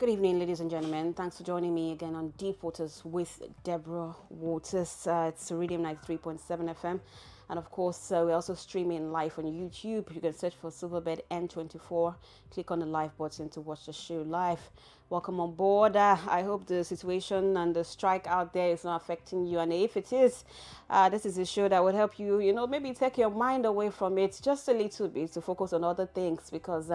Good evening, ladies and gentlemen. Thanks for joining me again on Deep Waters with Deborah Waters. It's Iridium 93.7 FM. And of course, we're also streaming live on YouTube. You can search for Silverbed N24. Click on the live button to watch the show live. Welcome on board. I hope the situation and the strike out there is not affecting you. And if it is, this is a show that would help you, maybe take your mind away from it just a little bit to focus on other things. Because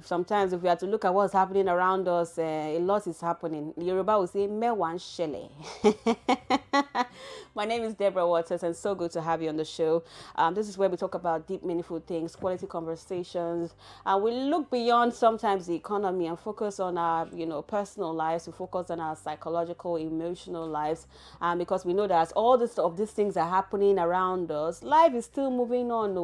sometimes if we have to look at what's happening around us, a lot is happening. Yoruba will say, Mewan Shele. My name is Deborah Waters, and so good to have you on the show. This is where we talk about deep, meaningful things, quality conversations. We look beyond sometimes the economy and focus on our, personal lives. We focus on our psychological, emotional lives, because we know that all these things are happening around us. Life is still moving on,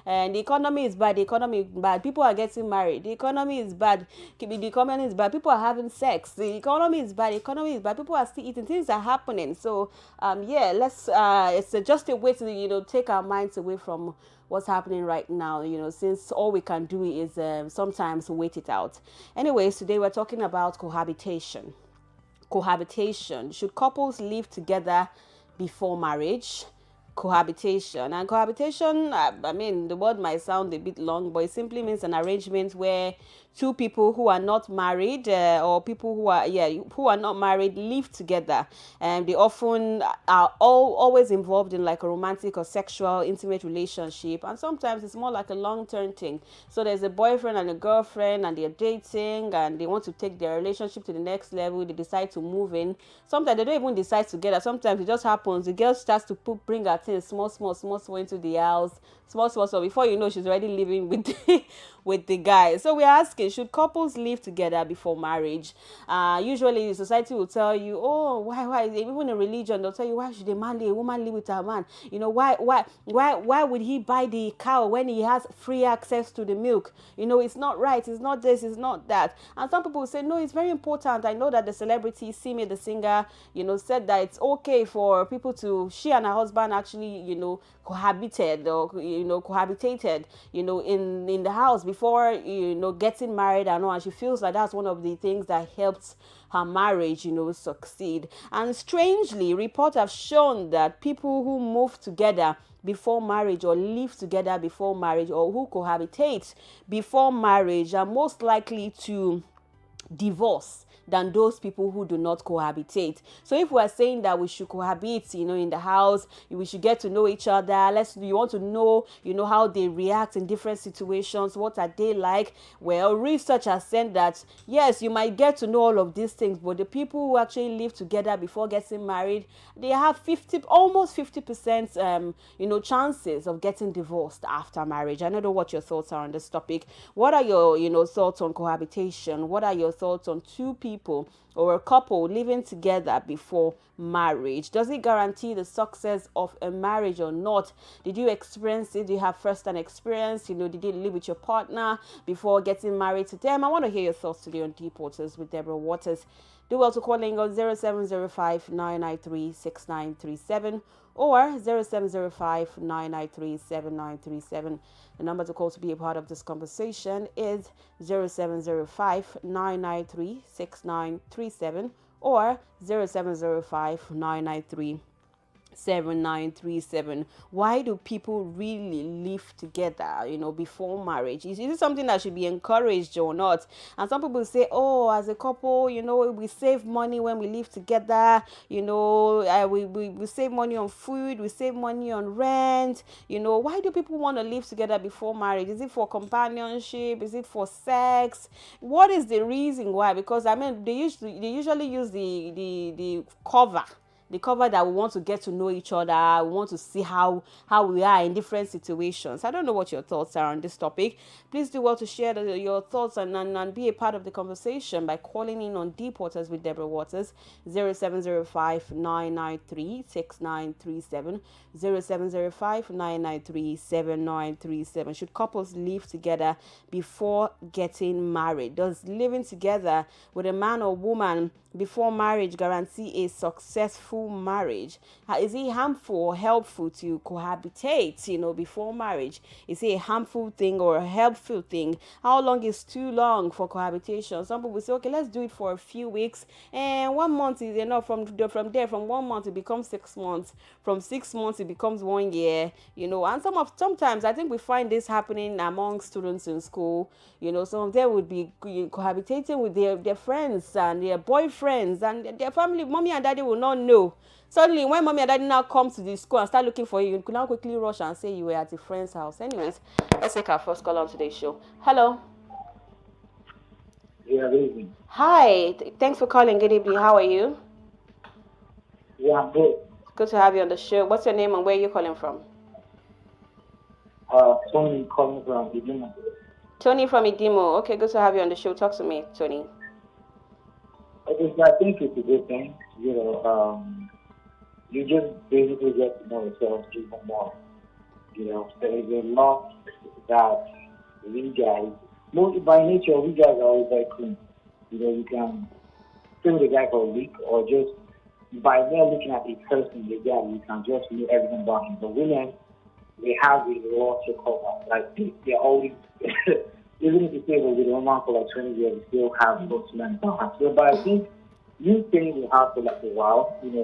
and the economy is bad. The economy is bad. People are getting married. The economy is bad. The economy is bad. People are having sex. The economy is bad. The economy is bad. People are still eating. Things are happening. So let's it's just a way to take our minds away from what's happening right now, since all we can do is sometimes wait it out. Anyways, today we're talking about cohabitation. Should couples live together before marriage? Cohabitation. And cohabitation, I mean, the word might sound a bit long, but it simply means an arrangement where two people who are not married, or people who are not married, live together, and they often are always involved in like a romantic or sexual intimate relationship, and sometimes it's more like a long-term thing. So there's a boyfriend and a girlfriend, and they're dating, and they want to take their relationship to the next level. They decide to move in. Sometimes they don't even decide together. Sometimes it just happens. The girl starts to bring her things small into the house, small. So before you know, she's already living with with the guy. So we're asking, should couples live together before marriage? Usually society will tell you, oh, why even in religion they'll tell you, why should a woman live with her man? Why would he buy the cow when he has free access to the milk? It's not right, it's not this, it's not that. And some people say, no, it's very important. I know that the celebrity Simi the singer said that it's okay for people to, she and her husband actually cohabitated in the house before getting married and all. And she feels like that's one of the things that helped her marriage succeed. And strangely, reports have shown that people who move together before marriage, or live together before marriage, or who cohabitate before marriage, are most likely to divorce than those people who do not cohabitate. So if we are saying that we should cohabit, in the house, we should get to know each other. You want to know, how they react in different situations. What are they like? Well, research has said that yes, you might get to know all of these things, but the people who actually live together before getting married, they have almost 50%, chances of getting divorced after marriage. I don't know what your thoughts are on this topic. What are your, thoughts on cohabitation? What are your thoughts on two people or a couple living together before marriage? Does it guarantee the success of a marriage or not? Did you experience it? Do you have first-hand experience? Did you live with your partner before getting married to them? I want to hear your thoughts today on Deep Waters with Deborah Waters. Do well to calling on 0705 993 6937 or 0705 993 7937. The number to call to be a part of this conversation is 0705 993 6937 or 0705 993 7937. Why do people really live together, before marriage? Is it something that should be encouraged or not? And some people say, oh, as a couple, we save money when we live together. We save money on food, we save money on rent. Why do people want to live together before marriage? Is it for companionship? Is it for sex? What is the reason why? Because they usually use the cover that we want to get to know each other. We want to see how we are in different situations. I don't know what your thoughts are on this topic. Please do well to share your thoughts and be a part of the conversation by calling in on Deep Waters with Deborah Waters, 0705 993 6937, 0705 993 7937. Should couples live together before getting married? Does living together with a man or woman before marriage guarantee a successful before marriage? Is it harmful or helpful to cohabitate, before marriage? Is it a harmful thing or a helpful thing? How long is too long for cohabitation? Some people say, okay, let's do it for a few weeks, and 1 month is enough. From 1 month it becomes 6 months. From 6 months it becomes 1 year. And sometimes I think we find this happening among students in school. Some of them would be cohabitating with their friends and their boyfriends, and their family, mommy and daddy will not know. Suddenly, when mommy and daddy now come to the school and start looking for you, you could now quickly rush and say you were at a friend's house. Anyways, let's take our first call on today's show. Hello. Yeah, good evening. Hi. Thanks for calling. Good evening. How are you? Yeah, I'm good. Good to have you on the show. What's your name and where are you calling from? Tony calling from Beginning. Tony from Idimo. Okay, good to have you on the show. Talk to me, Tony. Okay, so I think it's a good thing. You just basically get to know yourself even more. There is a lot that we guys, most by nature, we guys are always very clean. You can stay with a guy for a week or just by mere looking at a person, the guy, you can just know everything about him. But women, they have a lot to cover. Like they're always, even if you stay with a woman for like 20 years, you still have lots to learn about her. So, but I think you staying in the house for like a while, under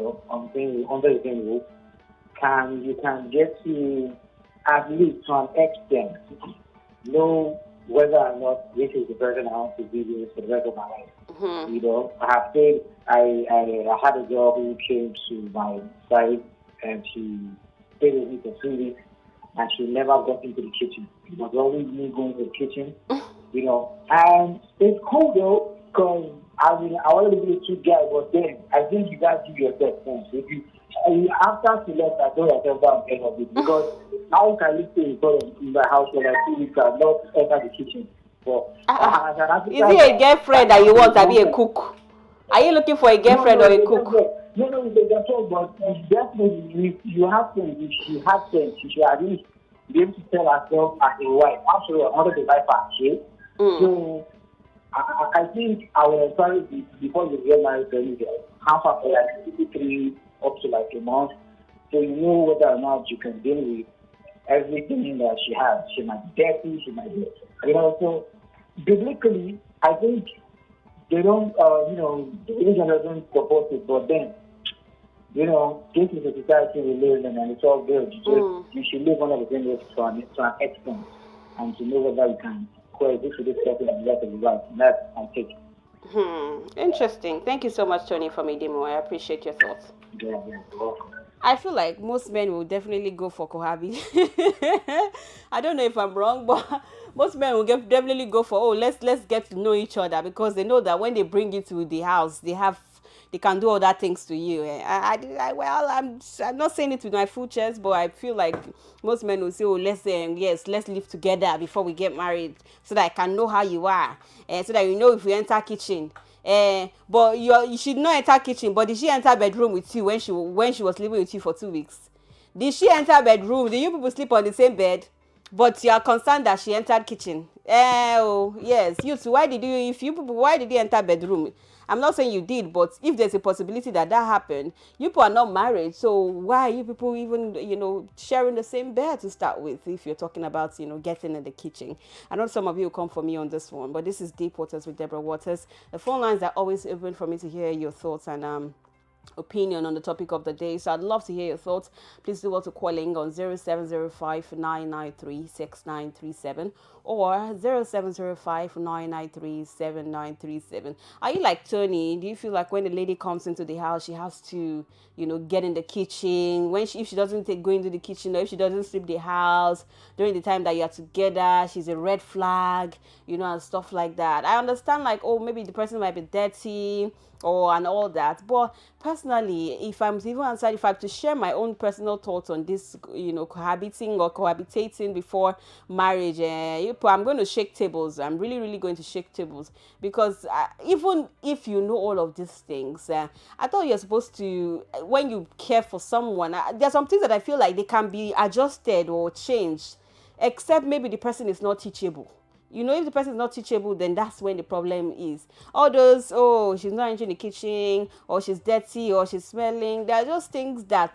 the same roof, you can get to at least to an extent know whether or not this is the person I want to be with for the rest of my life. I have stayed. I had a girl who came to my side and she stayed with me for 2 weeks and she never got into the kitchen. It was always me going to the kitchen, And it's cool though, because I wanted to be a cute guy, but then I think you guys give yourself sense. If after she left, I told myself that end of it because how can you stay in the house for like 2 weeks and not enter the kitchen? But is it a girlfriend that you want to be a cook? Are you looking for a girlfriend or a cook? No, that's all. But definitely, if you have friends, if she has friends, she should at least be able to tell herself as a wife. Absolutely, I wanted to wife her shit. So I think I will encourage you before you get married to any girl, have her for like 2 3 up to like a month, so you know whether or not you can deal with everything that she has. She might be dirty, she might be, So biblically, I think they don't, the religion doesn't support it, but then, this is the society we live in, and it's all good. You should live under the same roof to an extent, and to know whether you can coexist with this person and let it be right. And that's my take. Interesting. Thank you so much, Tony, from Idimo. I appreciate your thoughts. Yeah, you're welcome. I feel like most men will definitely go for cohabitation. I don't know if I'm wrong, but most men will definitely go for, let's get to know each other, because they know that when they bring you to the house, they can do other things to you. I'm not saying it with my full chest, but I feel like most men will say, let's live together before we get married, so that I can know how you are, and so that if we enter kitchen. But you should not enter kitchen. But did she enter bedroom with you when she was living with you for 2 weeks? Did she enter bedroom? Did you people sleep on the same bed? But you are concerned that she entered kitchen. Yes. You too. Why did you enter bedroom? I'm not saying you did, but if there's a possibility that happened, you people are not married, so why are you people even, sharing the same bed to start with, if you're talking about, getting in the kitchen? I know some of you will come for me on this one, but this is Deep Waters with Deborah Waters. The phone lines are always open for me to hear your thoughts and opinion on the topic of the day. So I'd love to hear your thoughts. Please do well to calling on 0705-993-6937 or 0705-993-7937. Are you like Tony? Do you feel like when the lady comes into the house, she has to, get in the kitchen? If she doesn't go into the kitchen, or if she doesn't sweep the house during the time that you are together, she's a red flag, and stuff like that. I understand, like, maybe the person might be dirty and all that, but personally, if I'm to share my own personal thoughts on this, cohabiting or cohabitating before marriage, I'm going to shake tables. I'm really, really going to shake tables, because even if you know all of these things, I thought you're supposed to, when you care for someone, there's some things that I feel like they can be adjusted or changed, except maybe the person is not teachable. if the person is not teachable, then that's when the problem is. All those, oh, she's not entering the kitchen, or she's dirty, or she's smelling, they're just things that,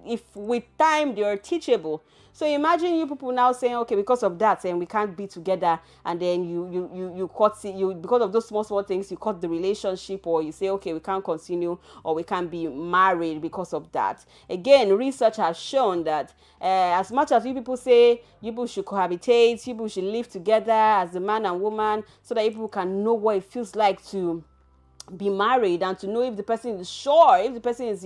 if with time they're teachable. So imagine you people now saying, okay, because of that, and we can't be together, and then you cut it, you, because of those small things, you cut the relationship, or you say, okay, we can't continue, or we can't be married because of that. Again, research has shown that as much as you people say you people should cohabitate, you people should live together as a man and woman, so that you people can know what it feels like to be married, and to know if the person is sure, if the person is,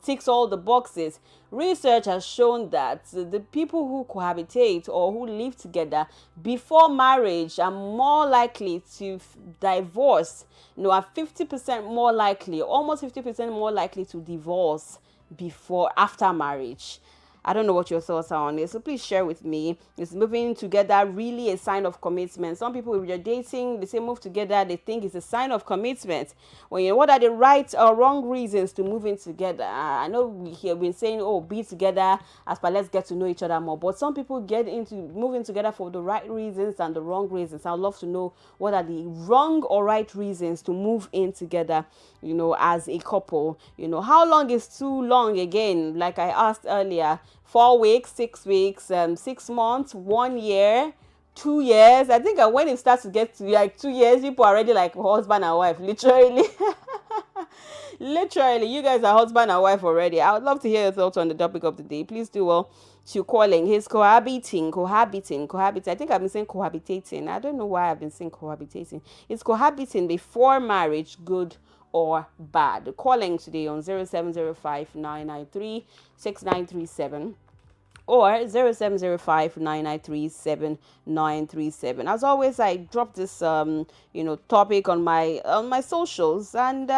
ticks all the boxes. Research has shown that the people who cohabitate or who live together before marriage are more likely to divorce, are 50% more likely, almost 50% more likely to divorce after marriage. I don't know what your thoughts are on this, so please share with me. Is moving together really a sign of commitment? Some people, if you're dating, they say move together, they think it's a sign of commitment. When what are the right or wrong reasons to move in together? I know we have been saying, oh, be together as per let's get to know each other more. But some people get into moving together for the right reasons and the wrong reasons. I'd love to know what are the wrong or right reasons to move in together, as a couple. How long is too long? Again, like I asked earlier, 4 weeks, 6 weeks, 6 months, 1 year, 2 years. I think when it starts to get to like 2 years, people are already like husband and wife, literally. Literally, you guys are husband and wife already. I would love to hear your thoughts on the topic of the day. Please do well to calling. He's cohabiting. I think I've been saying cohabitating. I don't know why I've been saying cohabitating. It's cohabiting before marriage, good or bad? Calling today on 0705 993 6937 or 0705 As always, I drop this topic on my socials, and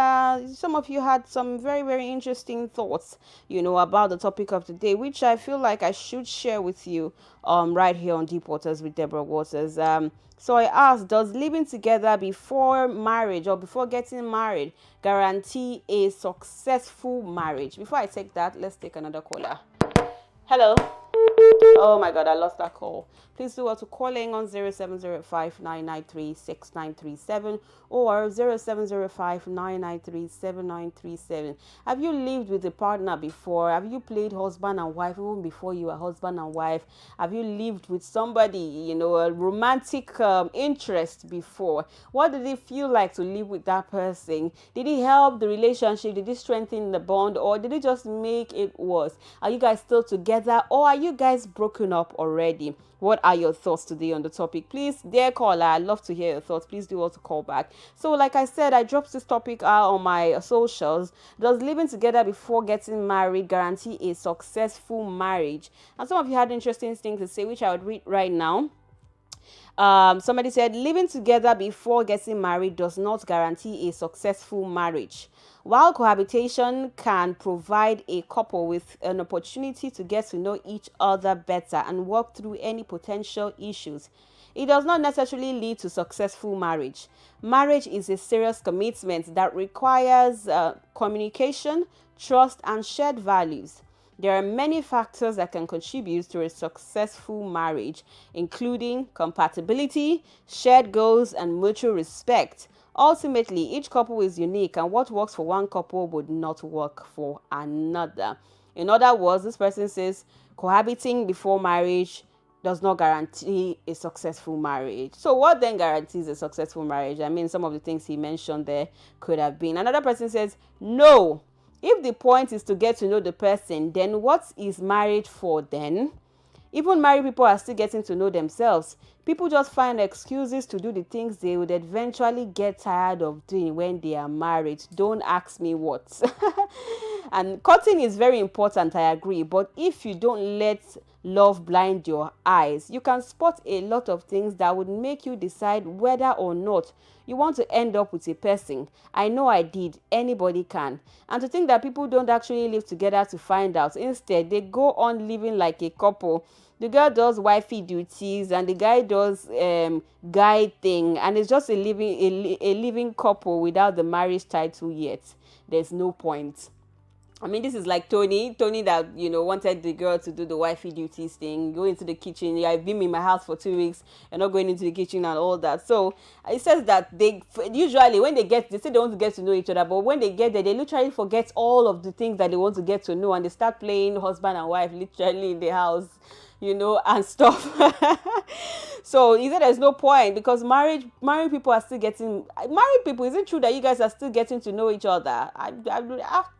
some of you had some very, very interesting thoughts about the topic of the day, which I feel like I should share with you right here on Deep Waters with Deborah Waters. So I asked, does living together before marriage or before getting married guarantee a successful marriage? Before I take that, let's take another caller. Hello. Oh my God, I lost that call. Please do also calling on 0705 993 6937 or 0705 993 7937. Have you lived with a partner before? Have you played husband and wife even before you were husband and wife? Have you lived with somebody, a romantic interest before? What did it feel like to live with that person? Did it help the relationship? Did it strengthen the bond, or did it just make it worse? Are you guys still together, or are you guys broken up already? What are your thoughts today on the topic? Please, dear caller, I'd love to hear your thoughts. Please do also call back. So like I said, I dropped this topic out on my socials. Does living together before getting married guarantee a successful marriage? And some of you had interesting things to say, which I would read right now. Somebody said living together before getting married does not guarantee a successful marriage. While cohabitation can provide a couple with an opportunity to get to know each other better and work through any potential issues, it does not necessarily lead to successful marriage. Marriage is a serious commitment that requires communication, trust, and shared values. There are many factors that can contribute to a successful marriage, including compatibility, shared goals, and mutual respect. Ultimately, each couple is unique, and what works for one couple would not work for another. In other words, this person says cohabiting before marriage does not guarantee a successful marriage. So what then guarantees a successful marriage? I mean, some of the things he mentioned there could have been. Another person says, no. If the point is to get to know the person, then what is marriage for then? Even married people are still getting to know themselves. People just find excuses to do the things they would eventually get tired of doing when they are married. Don't ask me what. And cutting is very important, I agree. But if you don't let love blind your eyes, you can spot a lot of things that would make you decide whether or not you want to end up with a person. I know I did. Anybody can. And to think that people don't actually live together to find out. Instead, they go on living like a couple. The girl does wifey duties and the guy does guy thing, and it's just a living couple without the marriage title yet. There's no point. I mean, this is like Tony that, wanted the girl to do the wifey duties thing, go into the kitchen. Yeah, I've been in my house for 2 weeks and not going into the kitchen and all that. So it says that they usually, when they say they want to get to know each other, but when they get there, they literally forget all of the things that they want to get to know, and they start playing husband and wife literally in the house, and stuff. So he said there's no point because married people are still getting married people. Is it true that you guys are still getting to know each other?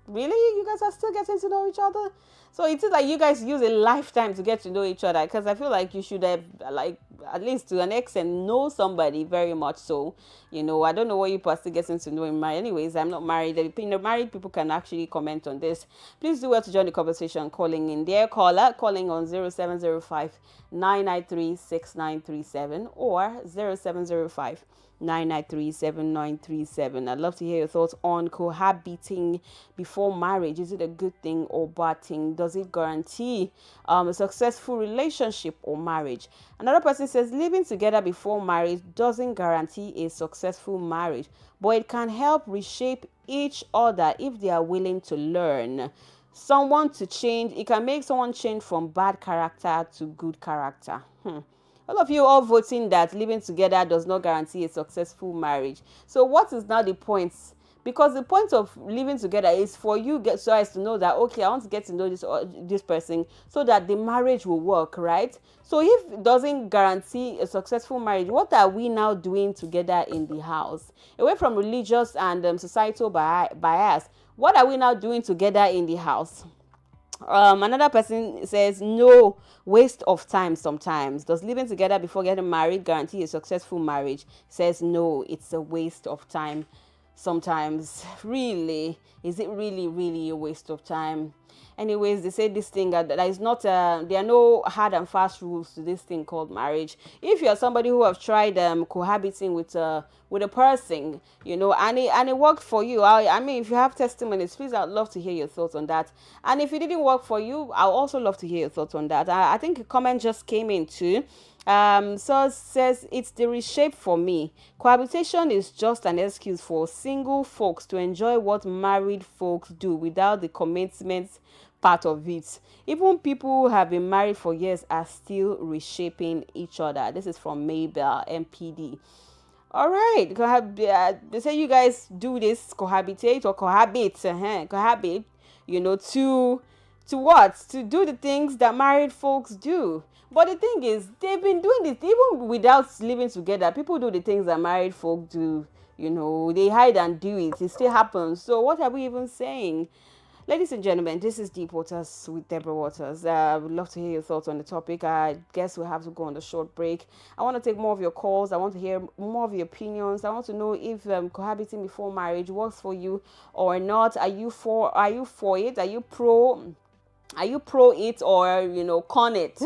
Really, you guys are still getting to know each other? So it is like you guys use a lifetime to get to know each other, because I feel like you should have, like, at least to an extent, know somebody very much. So, I don't know what you are still getting to know in marriage. Anyways, I'm not married. Married people can actually comment on this. Please do well to join the conversation, calling in their caller, calling on 0705 993 6937 or 0705 993 7937. I'd love to hear your thoughts on cohabiting before marriage. Is it a good thing or bad thing? Does it guarantee a successful relationship or marriage? Another person says living together before marriage doesn't guarantee a successful marriage, but it can help reshape each other if they are willing to learn. Someone to change, it can make someone change from bad character to good character. All of you all voting that living together does not guarantee a successful marriage. So what is now the point? Because the point of living together is for you get so as to know that, okay, I want to get to know this person so that the marriage will work, right? So if it doesn't guarantee a successful marriage, what are we now doing together in the house? Away from religious and societal bias, what are we now doing together in the house? Another person says no, waste of time sometimes. Does living together before getting married guarantee a successful marriage? Says no, it's a waste of time sometimes. Really, is it really a waste of time? Anyways, they say this thing that is not there are no hard and fast rules to this thing called marriage. If you're somebody who have tried cohabiting with a person, and it worked for you, I mean, if you have testimonies, please, I'd love to hear your thoughts on that. And if it didn't work for you, I'll also love to hear your thoughts on that. I think a comment just came in too. So says it's the reshape for me. Cohabitation is just an excuse for single folks to enjoy what married folks do without the commitment part of it. Even people who have been married for years are still reshaping each other. This is from Mabel MPD. All right, they say you guys do this cohabitate or cohabit, to what? To do the things that married folks do. But the thing is, they've been doing this even without living together. People do the things that married folk do. They hide and do it. It still happens. So what are we even saying? Ladies and gentlemen, this is Deep Waters with Deborah Waters. I would love to hear your thoughts on the topic. I guess we'll have to go on the short break. I want to take more of your calls. I want to hear more of your opinions. I want to know if cohabiting before marriage works for you or not. Are you for it? Are you pro it or con it?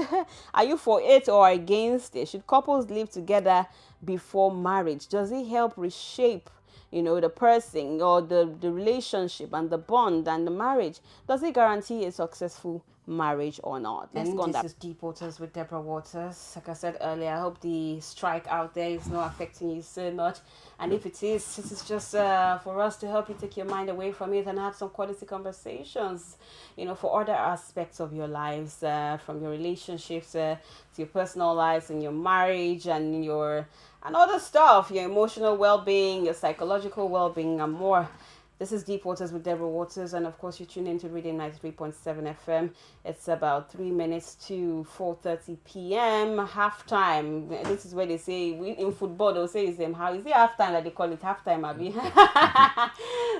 Are you for it or against it? Should couples live together before marriage? Does it help reshape the person or the relationship and the bond and the marriage? Does it guarantee a successful marriage or not? Let's go on that. This is Deep Waters with Deborah Waters. Like I said earlier, I hope the strike out there is not affecting you so much. And if it is, this is just for us to help you take your mind away from it and have some quality conversations, for other aspects of your lives, from your relationships to your personal lives and your marriage and other stuff, your emotional well-being, your psychological well-being, and more. This is Deep Waters with Deborah Waters, and of course you tune into Reading 93.7 FM. It's about 3 minutes to 4:30 p.m. halftime. This is where they say in football they'll say how is it halftime that they call it halftime, Abby?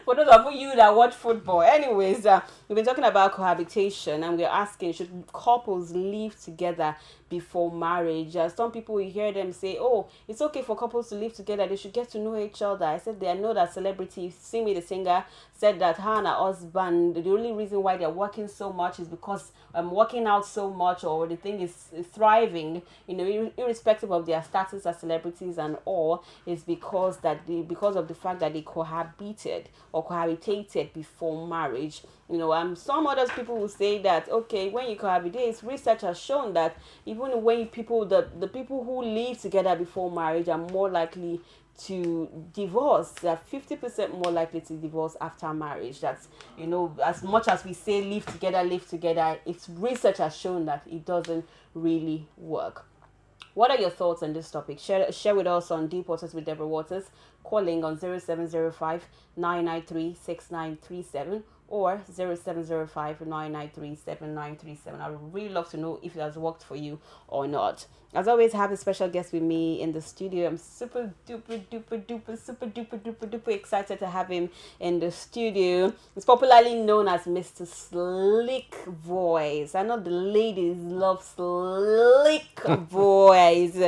For those of you that watch football. Anyways, we've been talking about cohabitation, and we're asking, should couples live together before marriage? Some people, you hear them say, oh, it's okay for couples to live together, they should get to know each other. I said, I know that celebrity Simi the singer said that her and her husband, the only reason why they're working so much is because working out so much, or the thing is thriving, irrespective of their status as celebrities and all, is because of the fact that they cohabited or cohabitated before marriage. Some other people will say that, okay, when you cohabitate, research has shown that even when the people who live together before marriage are more likely to divorce. They're 50% more likely to divorce after marriage. That's, as much as we say live together, it's research has shown that it doesn't really work. What are your thoughts on this topic? Share with us on Deep Waters with Deborah Waters, calling on 0705 993 6937 or 0705 993 7937. I would really love to know if it has worked for you or not. As always, I have a special guest with me in the studio. I'm super duper duper excited to have him in the studio. He's popularly known as Mr. Slick Voice. I know the ladies love slick voice.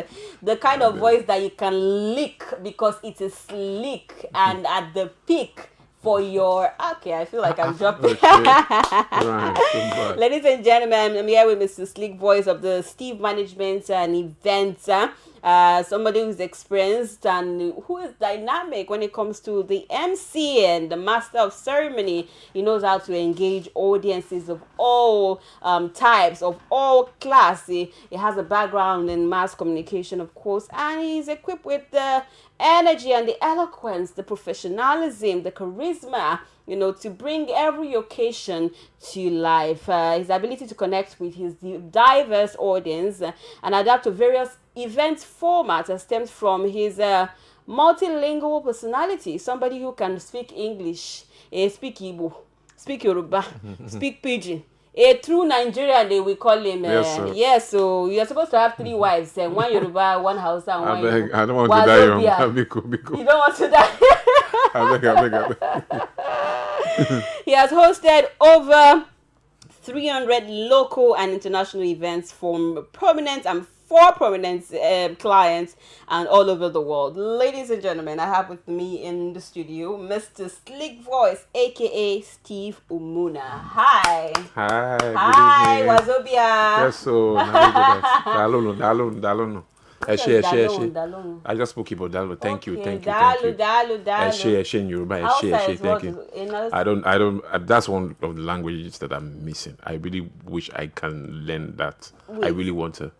The kind of voice that you can lick because it is slick and at the peak for your... Okay, I feel like I'm dropping. Right, ladies and gentlemen, I'm here with Mr. Slick Voice of the Steve Management and Events. Somebody who's experienced and who is dynamic when it comes to the MC and the master of ceremony. He knows how to engage audiences of all types, of all class. He has a background in mass communication, of course, and he's equipped with the energy and the eloquence, the professionalism, the charisma, to bring every occasion to life. His ability to connect with his diverse audience and adapt to various event formats stems from his multilingual personality. Somebody who can speak English, speak Igbo, speak Yoruba, speak Pidgin. A true Nigerian, they will call him. Yes, so you're supposed to have 3 wives, one Yoruba, one Hausa, and one Igbo. I don't want to die young. Be cool. You don't want to die. I beg. He has hosted over 300 local and international events from prominent and for prominent clients and all over the world. Ladies and gentlemen, I have with me in the studio Mr. Slick Voice, aka Steve Umuna. Hi. Hi. Wazobia. Yes, so Dalono. I just spoke about Dalo. Thank you. Dalu. Eshe in Yoruba. Thank you. I don't. That's one of the languages that I'm missing. I really wish I can learn that. I really want to.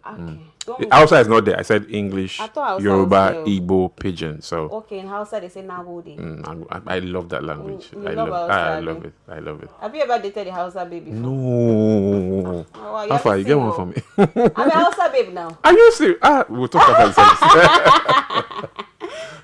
Okay. Hausa is not there. I said English, Yoruba, Igbo, Pidgin. So okay, in Hausa they say Nahudi. I love that language. I love it. Have you ever dated a Hausa baby before? No. Oh, how far you get one for me? I'm a Hausa babe now. Are you serious? We'll talk about this.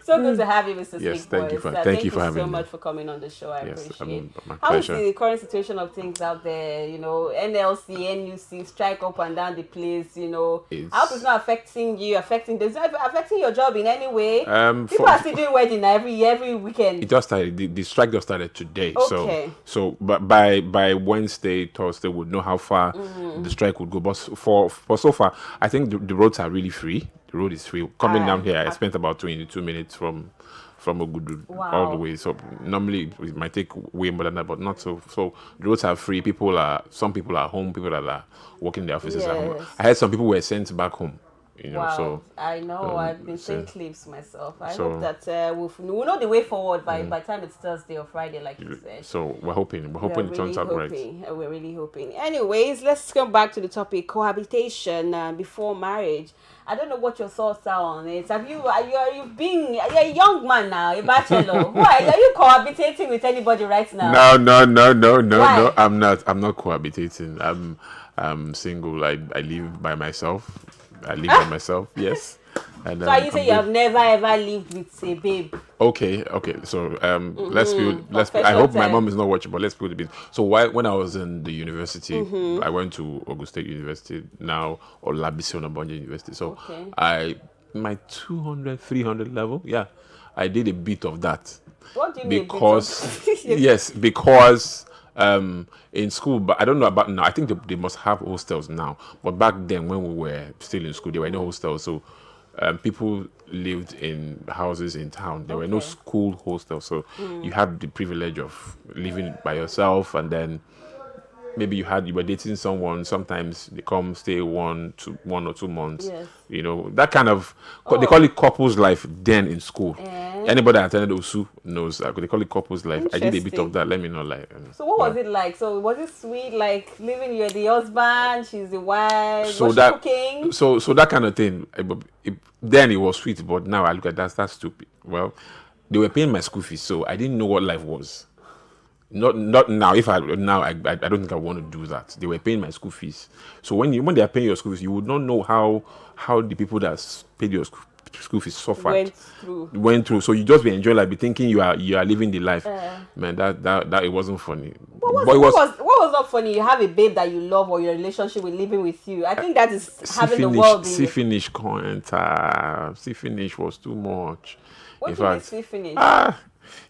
So good to have you, Mr. Yes, Slick thank Voice. you thank you for having so me. much for coming on the show. I appreciate it. My How is pleasure. the current situation of things out there? NLC, NUC, strike up and down the place. How it's not affecting you, affecting your job in any way? People are still doing wedding every weekend. It just started. The strike just started today. Okay. So but by Wednesday, Thursday, we'll know how far the strike would go. But for so far, I think the roads are really free. The road is free. Coming down here, I spent about 22 minutes from Ogudu all the way. So normally it might take way more than that, but not so. So the roads are free. Some people are home. People that are working in their offices are home. I heard some people were sent back home. Wow. So I know. I've been seeing clips myself. I hope that we'll know the way forward by the time it's Thursday or Friday, like you said. So we're hoping it turns out right. We're really hoping. Anyways, let's come back to the topic: cohabitation before marriage. I don't know what your thoughts are on it. You're a young man now, a bachelor. Why are you cohabitating with anybody right now? No. I'm not cohabitating. I'm single. I live by myself. Yes. And, so are you saying you have never ever lived with a babe? Okay. So let's. I hope my mom is not watching, but let's put it a bit. So when I was in the university, I went to Ogun State University, now or Labisi Onabonje University. So my 200, 300 level, I did a bit of that. What do you mean? Because in school, but I don't know about now. I think they must have hostels now. But back then, when we were still in school, there were no hostels. So people lived in houses in town. There were no school hostels. So you had the privilege of living by yourself, and then maybe you were dating someone. Sometimes they come stay 1 or 2 months. Yes. That kind of they call it couples life then in school. Anybody that attended Osu knows. They call it couples life. I did a bit Interesting. of that. Let me know, like. So what was it like? So was it sweet, like living you're the husband, she's the wife, So was she that, cooking? so that kind of thing. Then it was sweet, but now I look at that's stupid. Well, they were paying my school fees, so I didn't know what life was. Not now. If I now, I don't think I want to do that. They were paying my school fees, so when they are paying your school fees, you would not know how the people that paid your school fees suffered, went through. So you just be enjoying, like, be thinking you are living the life. Man, that it wasn't funny. What was not funny? You have a babe that you love, or your relationship with living with you. I think that is having the world. See finish see finish was too much. What do you mean see finish?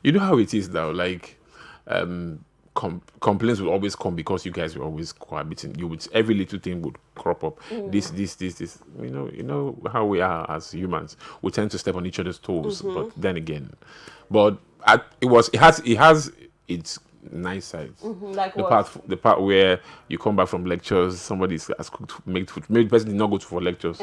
You know how it is now, like. Complaints will always come because you guys were always cohabiting. Every little thing would crop up. This. You know how we are as humans. We tend to step on each other's toes. But then again, it has its nice sides. Like the part where you come back from lectures, somebody has cooked, made food. Maybe the person did not go for lectures.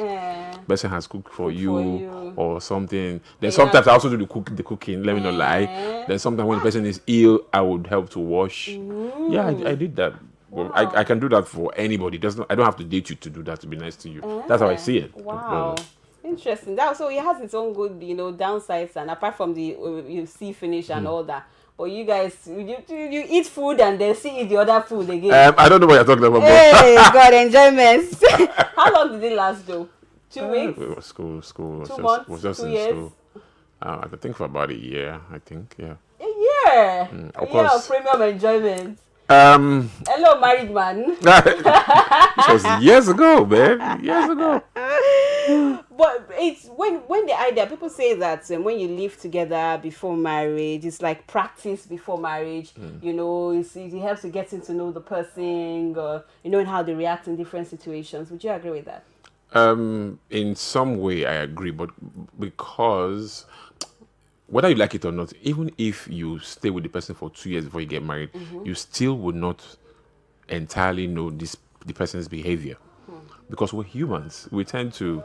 Person has cooked for you or something. Then sometimes I also do the cooking. Let me not lie. Then sometimes when the person is ill, I would help to wash. Yeah, I did that. Well, I can do that for anybody. I don't have to date you to do that to be nice to you. That's how I see it. Wow. Interesting. So it has its own good, downsides, and apart from the you see finish and all that. But you guys, you eat food and then eat the other food again. I don't know what you're talking about. Hey, God, enjoyment. How long did it last though? 2 weeks? It was school. 2 months? Was just 2 in years? school. I think for about a year. I think, yeah. A year. Of a year course. of premium enjoyment. Hello, married man. It was years ago, man. Years ago. But it's when the idea, people say that when you live together before marriage, it's like practice before marriage. It helps you getting to know the person, knowing how they react in different situations. Would you agree with that? In some way, I agree, but because whether you like it or not, even if you stay with the person for 2 years before you get married, you still would not entirely know the person's behavior. Because we're humans. We tend to,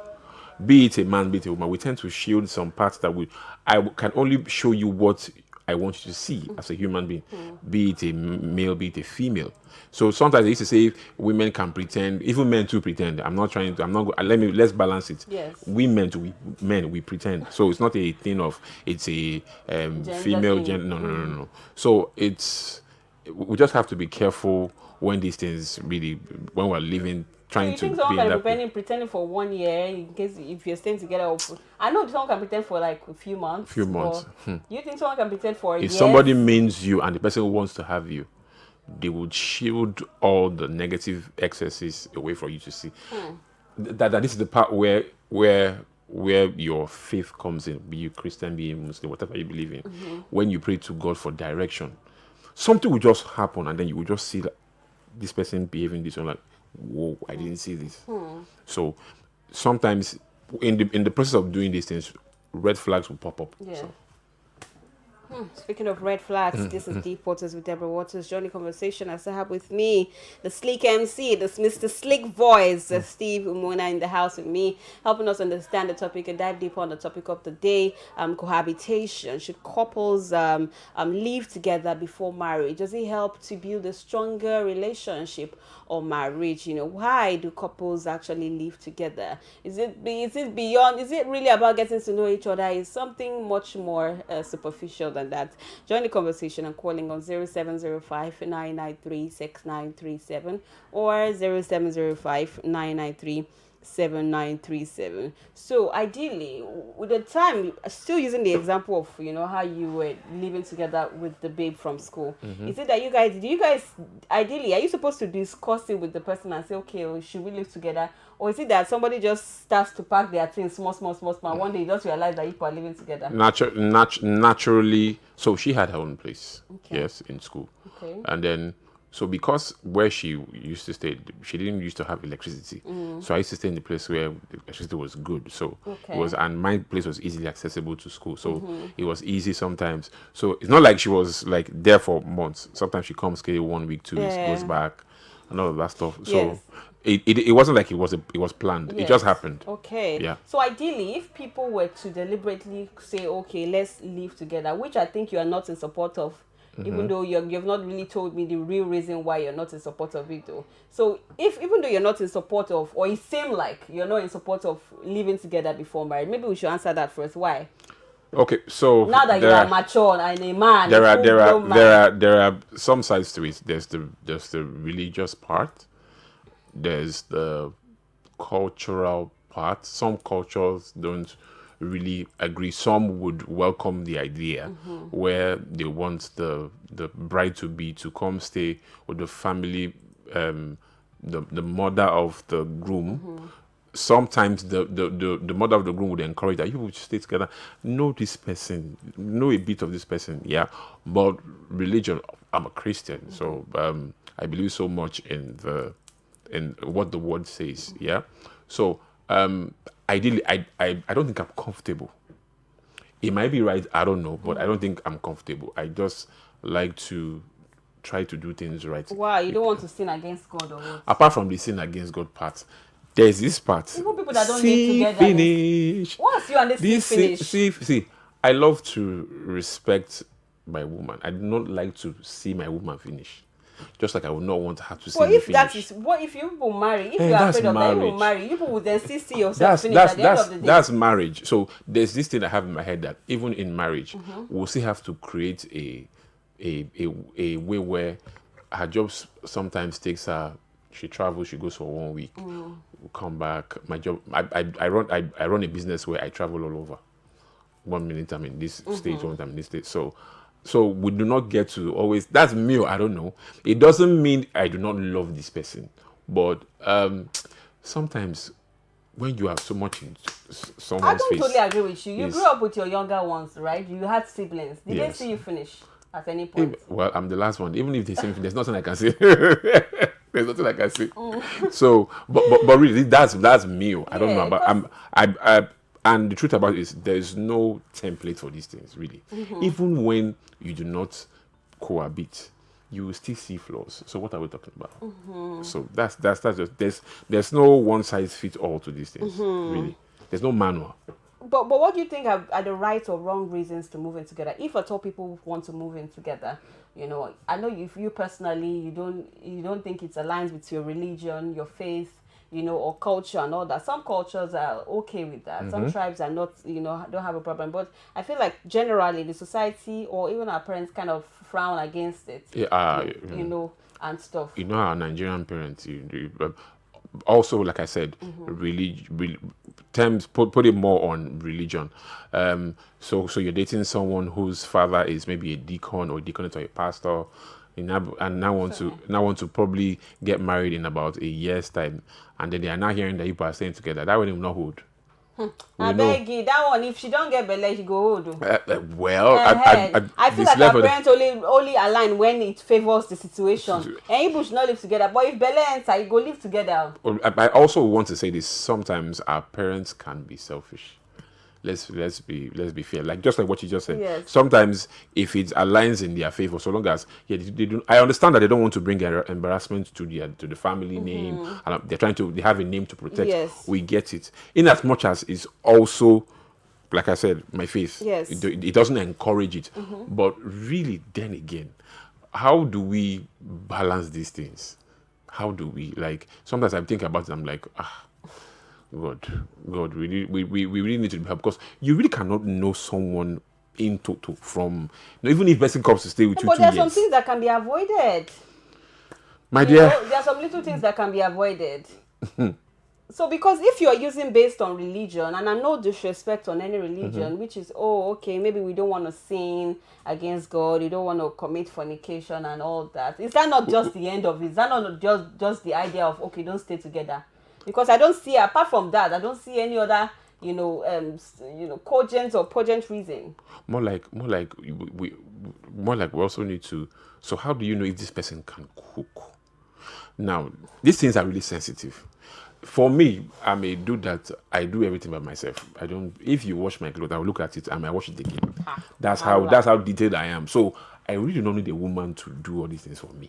be it a man, be it a woman, we tend to shield some parts that I can only show you what I want you to see as a human being, be it a male, be it a female. So sometimes they used to say women can pretend, even men too pretend. Let's balance it. Yes. Men, we pretend. So it's not a thing of, it's a female gender. No. So we just have to be careful when these things when we're living, trying to be in that. You think someone can pretending for 1 year in case if you're staying together? I know someone can pretend for like a few months. You think someone can pretend for a year? If somebody means you and the person wants to have you, they would shield all the negative excesses away for you to see. That this is the part where your faith comes in, be you Christian, be you Muslim, whatever you believe in. When you pray to God for direction, something will just happen, and then you will just see that this person behaving this way, like, whoa, I didn't see this. So sometimes in the process of doing these things, red flags will pop up. Yeah. Speaking of red flags, this is Deep Waters with Deborah Waters. Joining the conversation, I still have with me the sleek MC, this Mr. Slick Voice, Steve Umona in the house with me, helping us understand the topic and dive deeper on the topic of the day, cohabitation. Should couples live together before marriage? Does it help to build a stronger relationship or marriage? Why do couples actually live together? Is it beyond? Is it really about getting to know each other? Is something much more superficial than that? Join the conversation and calling on 0705-993-6937 or 0705-993-7937. So ideally, with the time, still using the example of how you were living together with the babe from school, is it that do you guys ideally, are you supposed to discuss it with the person and say, okay, should we live together? Or is it that somebody just starts to pack their things small, one day you just realize that you are living together? Naturally, so she had her own place, yes, in school. Okay. And then, so because where she used to stay, she didn't used to have electricity. So I used to stay in the place where the electricity was good. So and my place was easily accessible to school. So it was easy sometimes. So it's not like she was like there for months. Sometimes she comes, stay 1 week, 2 weeks, goes back, and all of that stuff. So It wasn't like it was planned. It just Yes. happened. Okay. Yeah. So ideally, if people were to deliberately say, okay, let's live together, which I think you are not in support of, even though you've not really told me the real reason why you're not in support of it, though. So if even though you're not in support of, or it seemed like you're not in support of living together before marriage, maybe we should answer that first. Why? Okay, so Now that you there are are mature and a man, there a are full there are blown man. there are some sides to it. There's the religious part. There's the cultural part. Some cultures don't really agree. Some would welcome the idea where they want the bride to be to come stay with the family, the mother of the groom. Sometimes the mother of the groom would encourage that you would stay together, know this person, know a bit of this person, yeah. But religion, I'm a Christian, so I believe so much in what the word says, yeah. So ideally, I don't think I'm comfortable. It might be right, I don't know, but I don't think I'm comfortable. I just like to try to do things right. Why? You don't want to sin against God or what? Apart from the sin against God part, there's this part. Even people that don't live See together, finish. once you and this This finish. see. I love to respect my woman. I do not like to see my woman finish. Just like I would not want her to see But me if that finish. is what if you people marry, if Eh, you are that's afraid of that, you will marriage. marry. You people will then still see yourself finish at the end of the day. That's marriage. So there's this thing I have in my head that even in marriage, we'll still have to create a way where her job sometimes takes her. She travels. She goes for 1 week. We'll come back. My job. I run a business where I travel all over. 1 minute I'm in this state, 1 minute I'm in this state. So we do not get to always. That's me. I don't know. It doesn't mean I do not love this person, but sometimes when you have so much in I someone's don't face, totally agree with you. You is- grew up with your younger ones, right? You had siblings. Did they Yes. see you finish at any point? well, I'm the last one. Even if they say there's nothing I can say. There's nothing I can say. So, but really, that's me. I don't know Yeah, about. I and the truth about it is there's no template for these things really. Even when you do not cohabit, you will still see flaws. So what are we talking about? So that's just there's no one size fits all to these things really. There's no manual. But what do you think are the right or wrong reasons to move in together? If at all people want to move in together, I know if you personally you don't think it aligns with your religion, your faith, or culture and all that. Some cultures are okay with that. Some tribes are not, don't have a problem. But I feel like generally the society or even our parents kind of frown against it. Yeah, And stuff. Our Nigerian parents, also, like I said, terms put it more on religion. So you're dating someone whose father is maybe a deacon or deaconess or a pastor, and now want to probably get married in about a year's time, and then they are now hearing that people are staying together. That will not hold. I beg you, that one, if she don't get belle, she go hold. I feel like our parents only align when it favors the situation. And people should not live together. But if belle enter, you go live together. I also want to say this. Sometimes our parents can be selfish. Let's be fair. Like just like what you just said. Yes. Sometimes if it aligns in their favor, so long as they do. I understand that they don't want to bring embarrassment to the family name, and they have a name to protect. Yes. We get it. In as much as it's also, like I said, my faith. Yes. It doesn't encourage it, but really, then again, how do we balance these things? How do we Sometimes I'm thinking about it. I'm like, God, we really need to help because you really cannot know someone in total from even if person comes to stay with you But 2 there are years. some things that can be avoided. My dear, There are some little things that can be avoided. So because if you are using based on religion, and I no disrespect on any religion, which is okay, maybe we don't want to sin against God, you don't want to commit fornication and all that. Is that not just the end of it? Is that not just the idea of okay, don't stay together? Because I don't see, apart from that, I don't see any other cogent or pungent reason. more like we also need to. So how do you know if this person can cook? Now these things are really sensitive. For me, I'm a dude that I do everything by myself. I don't. If you wash my clothes, I will look at it and I wash it again. That's how detailed I am. So I really don't need a woman to do all these things for me.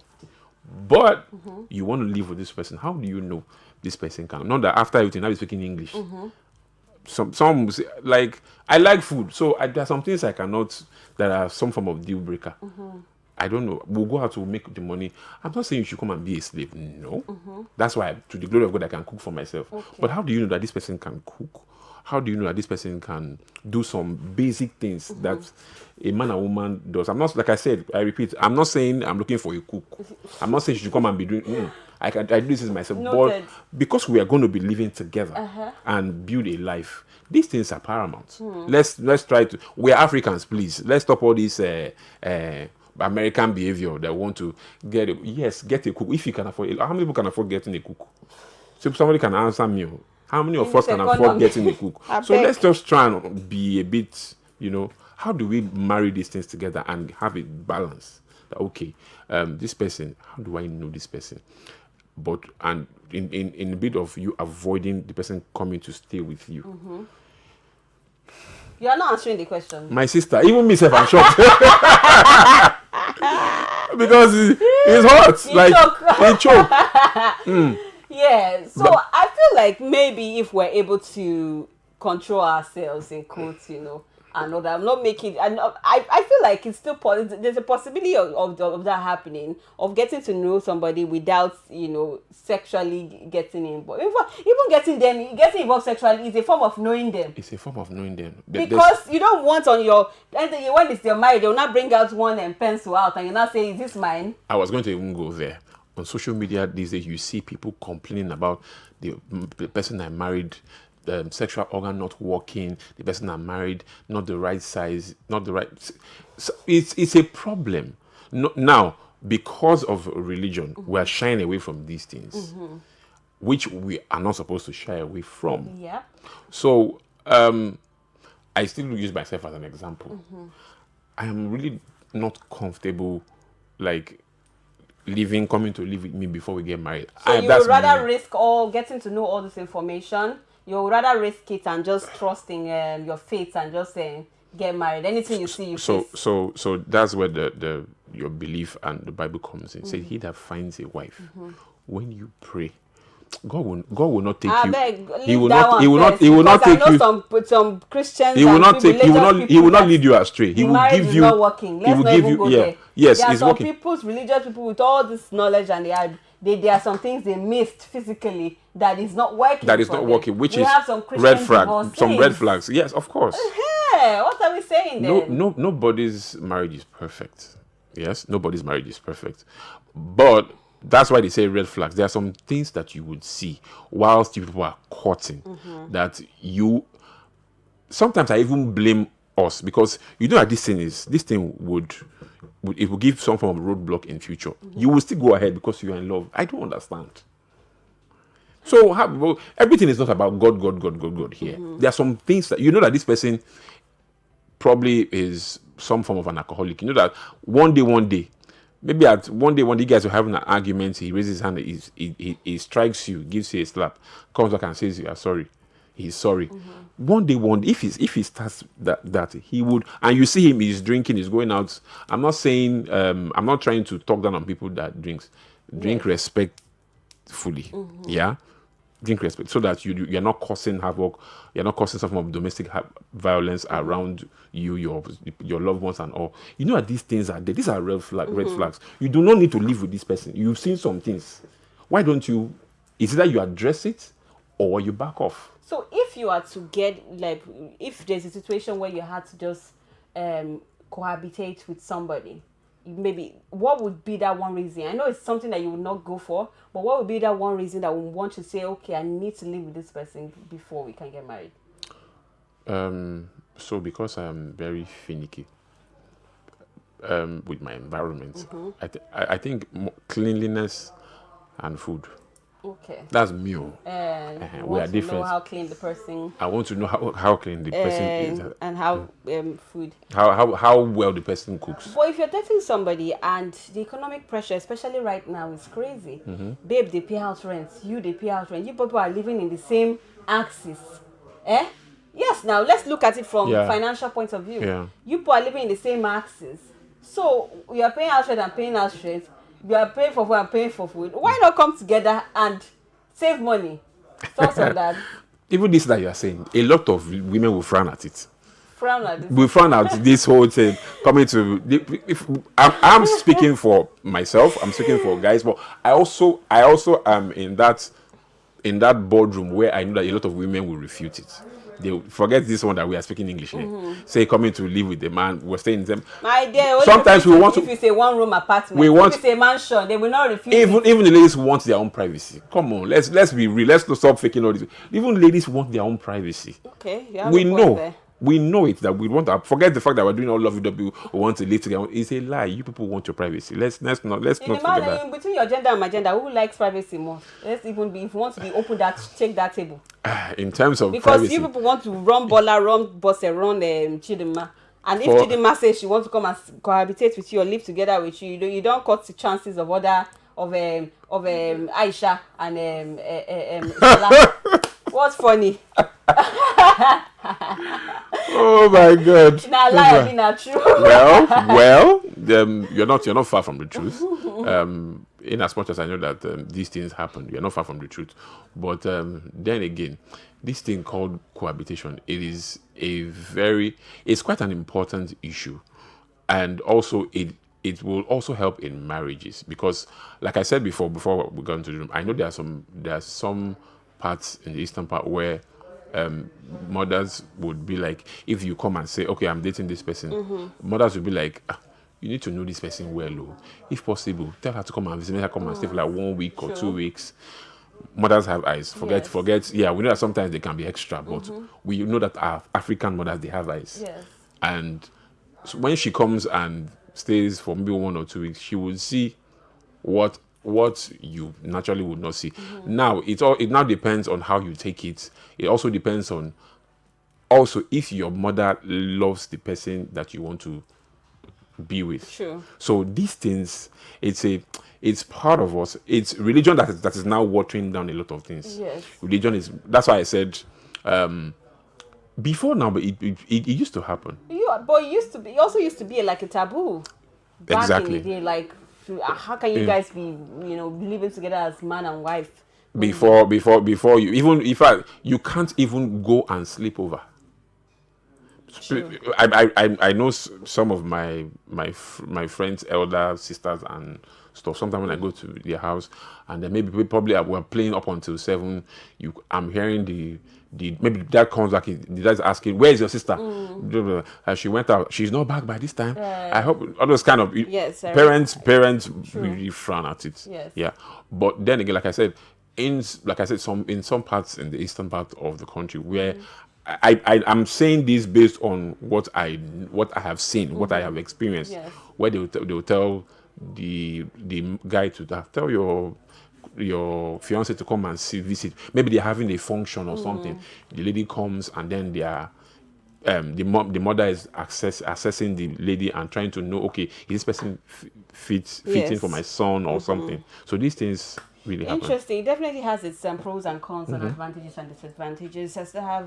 But you want to live with this person. How do you know this person can? Not that after everything, now you're speaking English. Some will say, like, I like food, so there are some things I cannot, that are some form of deal breaker. I don't know. We'll go out to make the money. I'm not saying you should come and be a slave. No. That's why, to the glory of God, I can cook for myself. Okay. But how do you know that this person can cook? How do you know that this person can do some basic things that a man and woman does? I'm not, like I said, I repeat, I'm not saying I'm looking for a cook. I'm not saying she should come and be doing, I do this myself. Noted. But because we are going to be living together and build a life, these things are paramount. Let's try to, we are Africans, please. Let's stop all this American behavior that want to get a cook. If you can afford it, how many people can afford getting a cook? So if somebody can answer me, how many of us can afford getting a cook? So let's just try and be a bit, how do we marry these things together and have a balance? That, okay, this person, how do I know this person? But, and in a bit of you avoiding the person coming to stay with you. You are not answering the question. My sister, even myself, I'm shocked. Because it's hot. Choke. Yeah. So but I feel like maybe if we're able to control ourselves in quotes, I know that I'm not making. I feel like it's still there's a possibility of that happening, of getting to know somebody without sexually getting involved. Even getting involved sexually is a form of knowing them. It's a form of knowing them. Because you don't want on your when it's your marriage, they'll not bring out one and pencil out and you not say, "Is this mine?" I was going to even go there. On social media these days, you see people complaining about the person I married. The sexual organ not working, the person I married not the right size, not the right. So it's a problem. No, now, because of religion, we are shying away from these things, which we are not supposed to shy away from. Yeah. So I still use myself as an example. I am really not comfortable, like, coming to live with me before we get married. So you would rather risk getting to know all this information. You would rather risk it and just trusting your faith and just get married. Anything you see, So that's where the your belief and the Bible comes in. Say, he that finds a wife, when you pray, God will not take you. He will not take you. Some Christians. He will not take. He will not lead you astray. He will give you. Not working. Let's not even go there. Yes, there are some working. religious people with all this knowledge, and there are some things they missed physically that is not working. That is not working, which is some red flag. Some red flags. Yes, of course. What are we saying then? Nobody's marriage is perfect. Yes, nobody's marriage is perfect, but that's why they say red flags. There are some things that you would see whilst people are courting that you. Sometimes I even blame us because you know that this thing would it will give some form of roadblock in future. You will still go ahead because you are in love. I don't understand. So everything is not about God here. There are some things that you know that this person probably is some form of an alcoholic. You know that one day, maybe at one day when you guys are having an argument, he raises his hand, he strikes you, gives you a slap, comes back and says you are sorry. He's sorry. One day, if he starts that he would, and you see him, he's drinking, he's going out. I'm not saying, I'm not trying to talk down on people that drink respectfully. Yeah, drink respect so that you're not causing havoc, you're not causing some form of domestic violence around you, your loved ones and all. You know that these things are there. These are red flags. You do not need to live with this person. You've seen some things. Why don't you? Is it that you address it or you back off? So if you are to if there's a situation where you had to just cohabitate with somebody, maybe what would be that one reason? I know it's something that you would not go for, but what would be that one reason that would want to say, okay, I need to live with this person before we can get married? So because I am very finicky with my environment, I think cleanliness and food. Okay. That's me. We are different. Know how clean the person. I want to know how clean the person is, and how food. How well the person cooks. But if you're dating somebody and the economic pressure, especially right now, is crazy. Babe, they pay house rent. They pay house rent. You people are living in the same axis. Yes. Now let's look at it from financial point of view. Yeah. You people are living in the same axis. So you are paying house rent and paying house rent. You are paying for food and paying for food. Why not come together and save money? Thoughts on that? Even this that you are saying, a lot of women will frown at it. Frown at this. We found out this whole thing coming to. If I'm speaking for myself, I'm speaking for guys, but I also am in that boardroom where I know that a lot of women will refute it. They forget this one that we are speaking English here. Say coming to live with the man, we're staying in them. My dear, Sometimes we want to. If it's a one-room apartment, We want. if it's a mansion, they will not refuse. Even the ladies want their own privacy. Come on, let's be real. Let's stop faking all this. Even ladies want their own privacy. Okay, you have We a point know. there. We know it that we want to forget the fact that we're doing all lovey-dovey. We want to live together. It's a lie. You people want your privacy. Let's not forget that. In between your gender and my gender, who likes privacy more? Let's even be, if you want to be open, that take that table. In terms of because privacy, you people want to run Bola, run Bosse, run Chidinma. And if Chidinma says she wants to come and cohabitate with you or live together with you, you don't cut the chances of Aisha and Shola. What's funny? Oh my God! Nah, lie or not true. Well, you're not far from the truth. In as much as I know that these things happen, you're not far from the truth. But then again, this thing called cohabitation, it's quite an important issue, and also it will also help in marriages because, like I said before we got into the room, I know there are some parts in the eastern part where mothers would be like, if you come and say, okay, I'm dating this person, mothers would be like, you need to know this person well. If possible, tell her to come and visit, make her come and stay for like 1 week or 2 weeks. Mothers have eyes. Forget. Yeah, we know that sometimes they can be extra, but we know that our African mothers, they have eyes. Yes. And so when she comes and stays for maybe 1 or 2 weeks, she will see what you naturally would not see. Now it now depends on how you take it. It also depends on if your mother loves the person that you want to be with. Sure. So these things, it's part of us. It's religion that is now watering down a lot of things. Yes. Religion is, that's why I said before now, but it used to happen. But it also used to be like a taboo. Back Exactly. in the day, like, how can you guys be, living together as man and wife? Before you even, in fact, you can't even go and sleep over. Sure. I know some of my friends' elder sisters and stuff. Sometimes when I go to their house and then maybe we're playing up until 7, I'm hearing the maybe dad comes back. The dad's asking, "Where is your sister?" And she went out. She's not back by this time. I hope all those kind of parents really frown at it. Yes. Yeah, but then again, like I said, in some parts in the eastern part of the country where I'm saying this based on what I have seen, what I have experienced, where they will tell the guy to tell your fiance to come and visit. Maybe they're having a function or something. The lady comes and then they are the mother is assessing the lady and trying to know, okay, is this person fitting for my son or something. So these things really happen. Interesting. It definitely has its pros and cons and advantages and disadvantages. As to have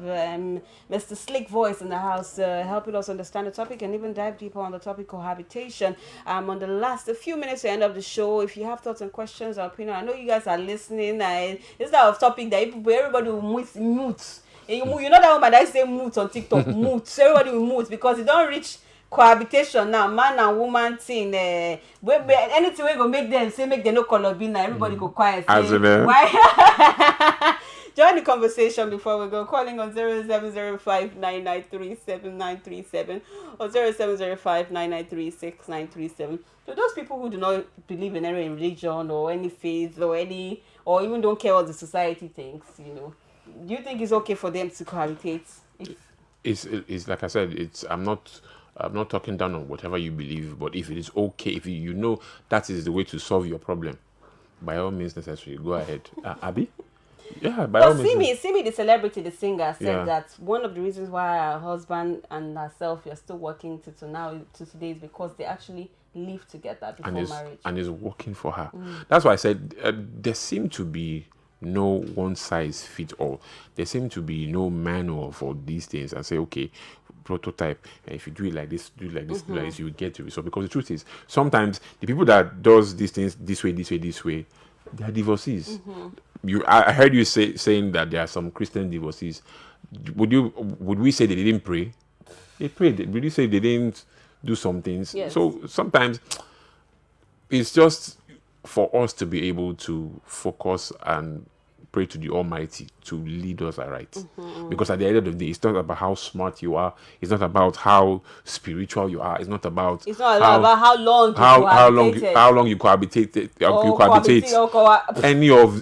Mr. Slick Voice in the house helping us understand the topic and even dive deeper on the topic cohabitation. On the last few minutes to end of the show, if you have thoughts and questions or opinion, I know you guys are listening. It's that of topic that everybody will mute. You know that woman that say mute on TikTok, mute. So everybody will mute because it don't reach cohabitation now, man and woman thing. Anything we go make them no color be now. Everybody go quiet. Why? Join the conversation before we go. Calling on 0705-993-7937 or 0705-993-6937. To those people who do not believe in any religion or any faith or even don't care what the society thinks, do you think it's okay for them to cohabitate? It's like I said, I'm not talking down on whatever you believe, but if it is okay, if you know that is the way to solve your problem, by all means necessary, go ahead. Abby? Yeah, by all means. Simi, the celebrity, the singer, said that one of the reasons why her husband and herself are still working to today is because they actually live together before marriage. And is working for her. That's why I said there seem to be no one size fit all. There seem to be no manual for these things and say, okay, prototype, and if you do it like this, do it like this, do it like this, you will get the result. Because the truth is, sometimes the people that does these things this way, they are divorcees. I heard you saying that there are some Christian divorcees. Would we say they didn't pray? They prayed. Would you say they didn't do some things? Yes. So sometimes it's just for us to be able to focus and pray to the Almighty to lead us aright. Because at the end of the day, it's not about how smart you are. It's not about how spiritual you are. It's not about about how long you how long you cohabitated. You cohabitate.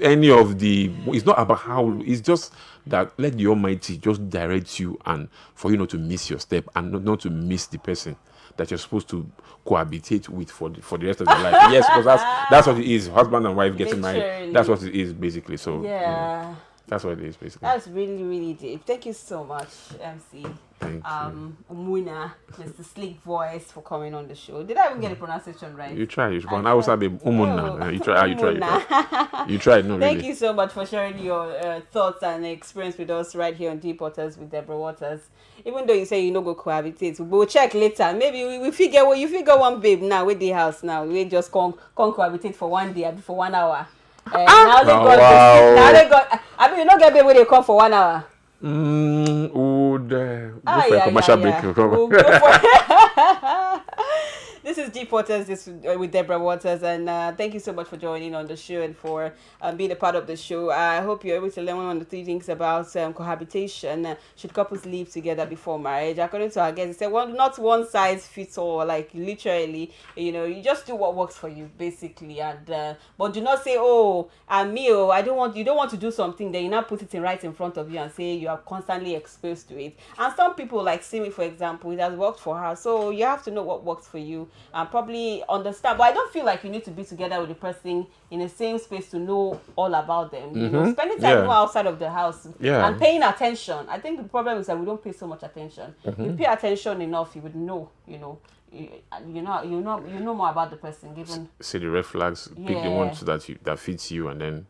Any of the. It's not about how. It's just that let the Almighty just direct you, and for you not to miss your step and not to miss the person that you're supposed to cohabitate with for the rest of your life. Yes, because that's what it is. Husband and wife getting married. That's what it is basically. So yeah, that's what it is basically. That's really, really deep. Thank you so much, MC. Thank you. Umuna, Mr. Sleek Voice, for coming on the show. Did I even get the pronunciation right? You try. I was saying Umuna. You try. You tried. No, Thank really. you so much for sharing your thoughts and experience with us right here on Deep Waters with Deborah Waters. Even though you say you no go cohabitate, we'll check later. Maybe we figure you figure one babe now with the house now. We just come cohabitate for 1 day, for 1 hour. Now they got. I mean, you don't get babe when they come for 1 hour. Go for a commercial break. We'll go for This is Deep Waters with Deborah Waters, and thank you so much for joining on the show and for being a part of the show. I hope you're able to learn one of the 3 things about cohabitation. Should couples live together before marriage? According to our guest, he said, well, not one size fits all, like literally, you just do what works for you, basically. And but do not say, you don't want to do something, then you now put it right in front of you and say you are constantly exposed to it. And some people, like Simi, for example, it has worked for her, so you have to know what works for you and probably understand. But I don't feel like you need to be together with the person in the same space to know all about them. Spending time outside of the house and paying attention. I think the problem is that we don't pay so much attention. If you pay attention enough, you would know, you know more about the person. Given see the red flags, pick the ones that fits you, and then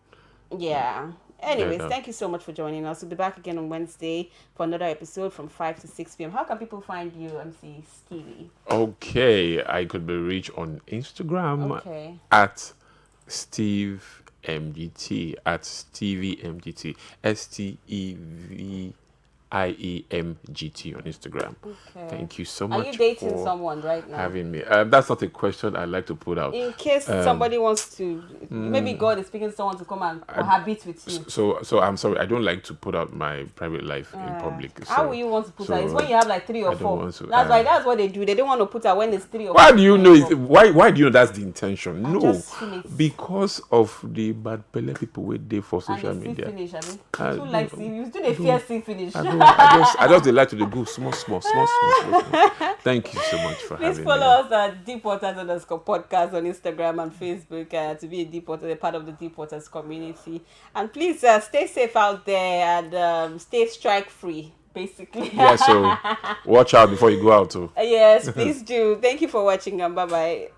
Anyways, thank you so much for joining us. We'll be back again on Wednesday for another episode from 5 to 6 p.m. How can people find you, MC Stevie? Okay, I could be reached on Instagram at SteveMGT, at StevieMGT, STEVIEMGT on Instagram. Okay. Thank you so much. Are you dating someone right now? Having me. That's not a question I'd like to put out. In case somebody wants to, maybe God is speaking to someone to come and cohabit with you. So I'm sorry, I don't like to put out my private life in public. How will you want to put out? It's when you have like 3 or 4. That's what they do. They don't want to put out when it's 3 or 4. Why do you know? Why do you know that's the intention? No, because of the bad belly people wait there for social media. Finish, I mean, you do the fierce finish. I just like to go small. Thank you so much for having me. Please follow us at Deep Waters _podcast on Instagram and Facebook to be a part of the Deep Waters community. And please stay safe out there and stay strike free, basically. Yeah, so watch out before you go out too. Yes, please do. Thank you for watching and bye bye.